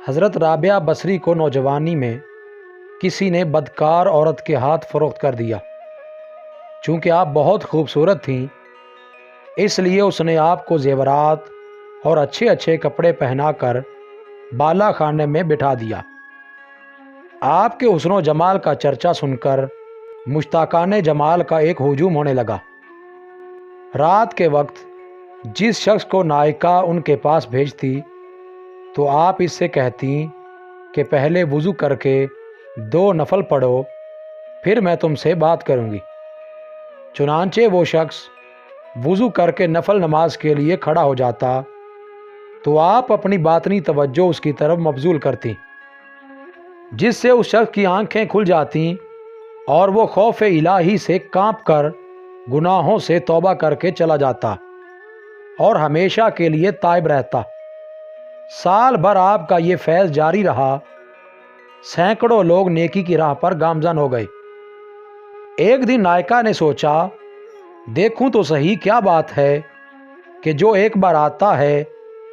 حضرت رابعہ بصری کو نوجوانی میں کسی نے بدکار عورت کے ہاتھ فروخت کر دیا۔ چونکہ آپ بہت خوبصورت تھیں، اس لیے اس نے آپ کو زیورات اور اچھے اچھے کپڑے پہنا کر بالا خانے میں بٹھا دیا۔ آپ کے حسن و جمال کا چرچا سن کر مشتاقان جمال کا ایک ہجوم ہونے لگا۔ رات کے وقت جس شخص کو نائکہ ان کے پاس بھیجتی تو آپ اس سے کہتی کہ پہلے وضو کر کے 2 نفل پڑھو، پھر میں تم سے بات کروں گی۔ چنانچہ وہ شخص وضو کر کے نفل نماز کے لیے کھڑا ہو جاتا تو آپ اپنی باطنی توجہ اس کی طرف مبذول کرتی، جس سے اس شخص کی آنکھیں کھل جاتیں اور وہ خوف الہی سے کانپ کر گناہوں سے توبہ کر کے چلا جاتا اور ہمیشہ کے لیے تائب رہتا۔ سال بھر آپ کا یہ فیض جاری رہا۔ سینکڑوں لوگ نیکی کی راہ پر گامزن ہو گئے۔ ایک دن نائکہ نے سوچا، دیکھوں تو صحیح کیا بات ہے کہ جو ایک بار آتا ہے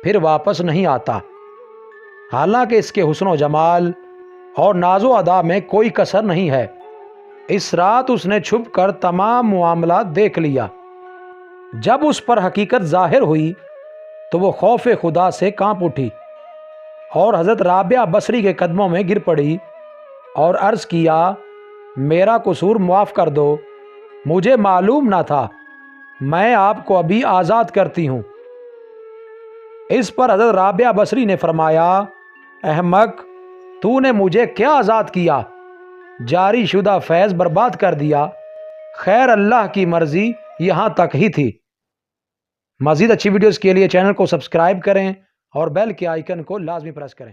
پھر واپس نہیں آتا۔ حالانکہ اس کے حسن و جمال اور ناز و ادا میں کوئی کسر نہیں ہے۔ اس رات اس نے چھپ کر تمام معاملات دیکھ لیا۔ جب اس پر حقیقت ظاہر ہوئی تو وہ خوف خدا سے کانپ اٹھی اور حضرت رابعہ بصری کے قدموں میں گر پڑی اور عرض کیا، میرا قصور معاف کر دو، مجھے معلوم نہ تھا، میں آپ کو ابھی آزاد کرتی ہوں۔ اس پر حضرت رابعہ بصری نے فرمایا، احمق، تو نے مجھے کیا آزاد کیا؟ جاری شدہ فیض برباد کر دیا۔ خیر، اللہ کی مرضی یہاں تک ہی تھی۔ مزید اچھی ویڈیوز کے لیے چینل کو سبسکرائب کریں اور بیل کے آئیکن کو لازمی پریس کریں۔